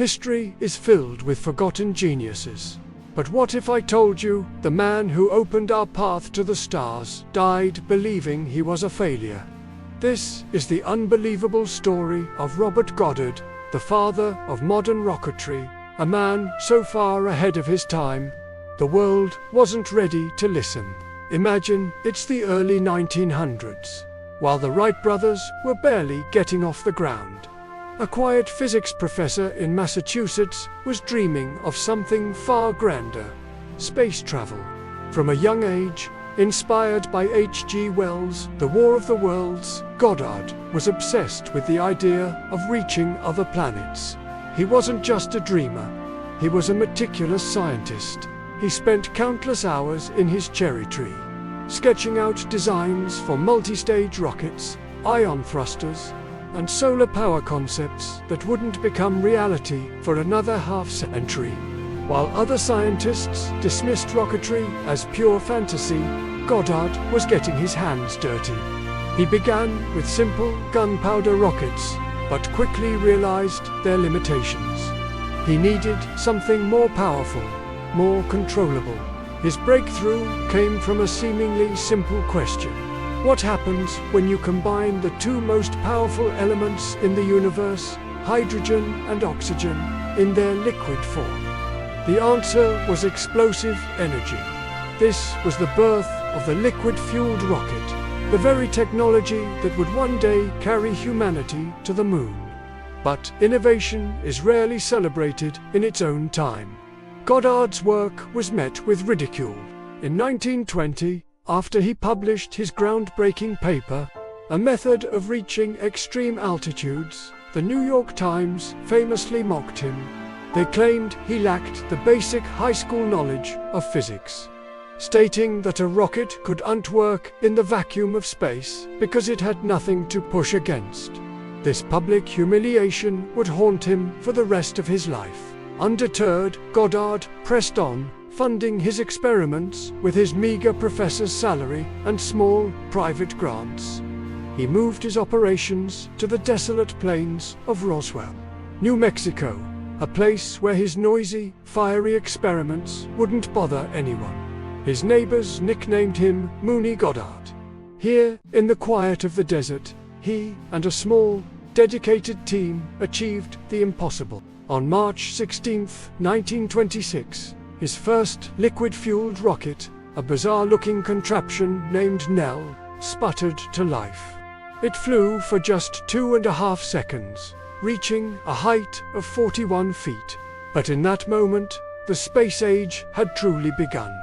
History is filled with forgotten geniuses. But what if I told you the man who opened our path to the stars died believing he was a failure? This is the unbelievable story of Robert Goddard, the father of modern rocketry, a man so far ahead of his time, the world wasn't ready to listen. Imagine it's the early 1900s, while the Wright brothers were barely getting off the ground. A quiet physics professor in Massachusetts was dreaming of something far grander: space travel. From a young age, inspired by H.G. Wells' The War of the Worlds, Goddard was obsessed with the idea of reaching other planets. He wasn't just a dreamer, he was a meticulous scientist. He spent countless hours in his cherry tree, sketching out designs for multi-stage rockets, ion thrusters, and solar power concepts that wouldn't become reality for another half-century. While other scientists dismissed rocketry as pure fantasy, Goddard was getting his hands dirty. He began with simple gunpowder rockets, but quickly realized their limitations. He needed something more powerful, more controllable. His breakthrough came from a seemingly simple question: what happens when you combine the two most powerful elements in the universe, hydrogen and oxygen, in their liquid form? The answer was explosive energy. This was the birth of the liquid-fueled rocket, the very technology that would one day carry humanity to the moon. But innovation is rarely celebrated in its own time. Goddard's work was met with ridicule. In 1920, after he published his groundbreaking paper, A Method of Reaching Extreme Altitudes, the New York Times famously mocked him. They claimed he lacked the basic high school knowledge of physics, stating that a rocket couldn't work in the vacuum of space because it had nothing to push against. This public humiliation would haunt him for the rest of his life. Undeterred, Goddard pressed on, funding his experiments with his meager professor's salary and small, private grants. He moved his operations to the desolate plains of Roswell, New Mexico, a place where his noisy, fiery experiments wouldn't bother anyone. His neighbors nicknamed him Moony Goddard. Here, in the quiet of the desert, he and a small, dedicated team achieved the impossible. On March 16, 1926, his first liquid-fueled rocket, a bizarre-looking contraption named Nell, sputtered to life. It flew for just 2.5 seconds, reaching a height of 41 feet. But in that moment, the space age had truly begun.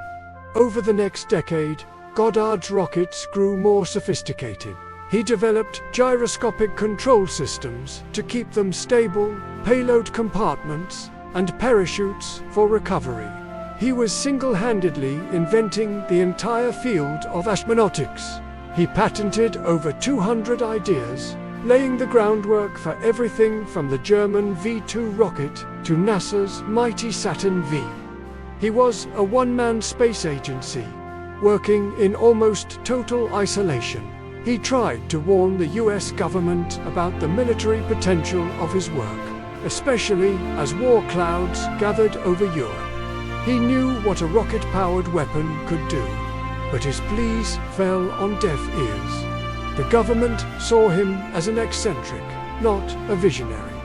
Over the next decade, Goddard's rockets grew more sophisticated. He developed gyroscopic control systems to keep them stable, payload compartments, and parachutes for recovery. He was single-handedly inventing the entire field of astronautics. He patented over 200 ideas, laying the groundwork for everything from the German V2 rocket to NASA's mighty Saturn V. He was a one-man space agency, working in almost total isolation. He tried to warn the US government about the military potential of his work, especially as war clouds gathered over Europe. He knew what a rocket-powered weapon could do, but his pleas fell on deaf ears. The government saw him as an eccentric, not a visionary.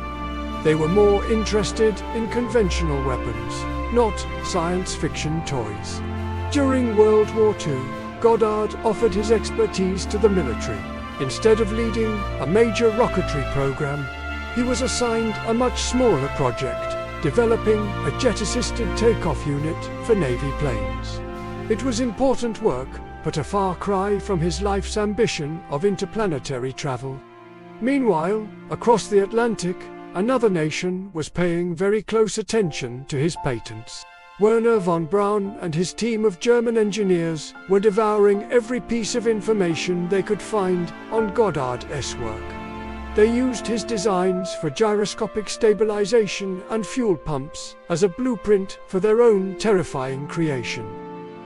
They were more interested in conventional weapons, not science fiction toys. During World War II, Goddard offered his expertise to the military. Instead of leading a major rocketry program, he was assigned a much smaller project, developing a jet-assisted takeoff unit for Navy planes. It was important work, but a far cry from his life's ambition of interplanetary travel. Meanwhile, across the Atlantic, another nation was paying very close attention to his patents. Werner von Braun and his team of German engineers were devouring every piece of information they could find on Goddard's work. They used his designs for gyroscopic stabilization and fuel pumps as a blueprint for their own terrifying creation: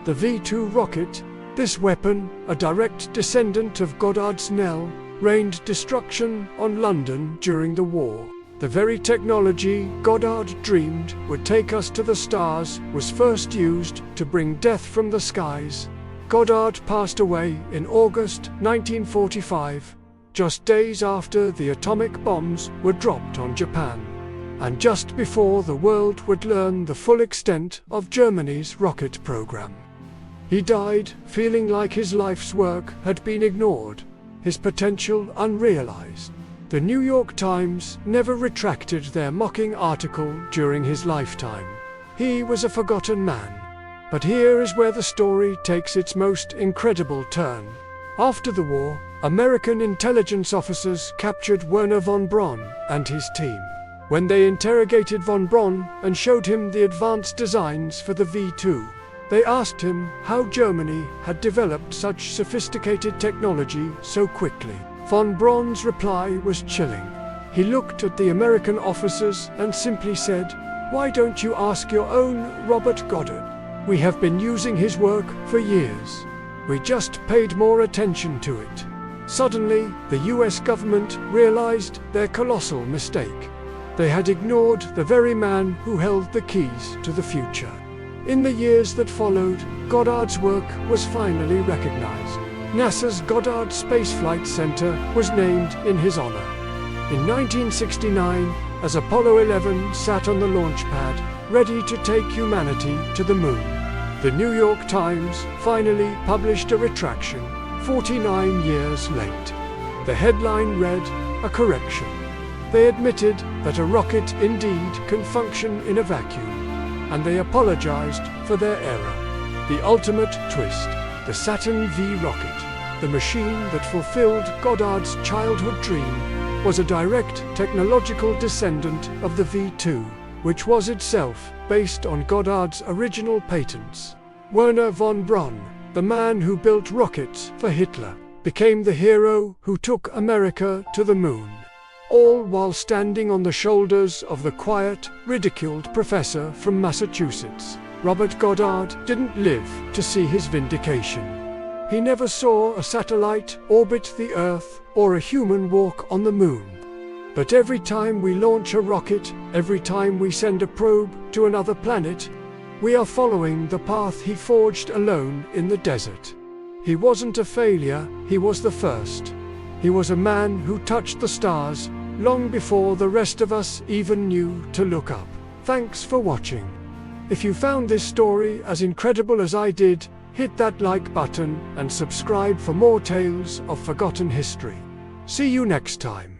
the V2 rocket. This weapon, a direct descendant of Goddard's Nell, rained destruction on London during the war. The very technology Goddard dreamed would take us to the stars was first used to bring death from the skies. Goddard passed away in August 1945, just days after the atomic bombs were dropped on Japan, and just before the world would learn the full extent of Germany's rocket program. He died feeling like his life's work had been ignored, his potential unrealized. The New York Times never retracted their mocking article during his lifetime. He was a forgotten man. But here is where the story takes its most incredible turn. After the war, American intelligence officers captured Wernher von Braun and his team. When they interrogated von Braun and showed him the advanced designs for the V2, they asked him how Germany had developed such sophisticated technology so quickly. Von Braun's reply was chilling. He looked at the American officers and simply said, "Why don't you ask your own Robert Goddard? We have been using his work for years. We just paid more attention to it." Suddenly, the US government realized their colossal mistake. They had ignored the very man who held the keys to the future. In the years that followed, Goddard's work was finally recognized. NASA's Goddard Spaceflight Center was named in his honor. In 1969, as Apollo 11 sat on the launch pad, ready to take humanity to the moon, the New York Times finally published a retraction, 49 years late. The headline read, "A correction." They admitted that a rocket indeed can function in a vacuum, and they apologized for their error. The ultimate twist, the Saturn V rocket, the machine that fulfilled Goddard's childhood dream, was a direct technological descendant of the V2, which was itself based on Goddard's original patents. Wernher von Braun, the man who built rockets for Hitler, became the hero who took America to the moon, all while standing on the shoulders of the quiet, ridiculed professor from Massachusetts. Robert Goddard didn't live to see his vindication. He never saw a satellite orbit the Earth or a human walk on the moon. But every time we launch a rocket, every time we send a probe to another planet, we are following the path he forged alone in the desert. He wasn't a failure, he was the first. He was a man who touched the stars long before the rest of us even knew to look up. Thanks for watching. If you found this story as incredible as I did, hit that like button and subscribe for more tales of forgotten history. See you next time.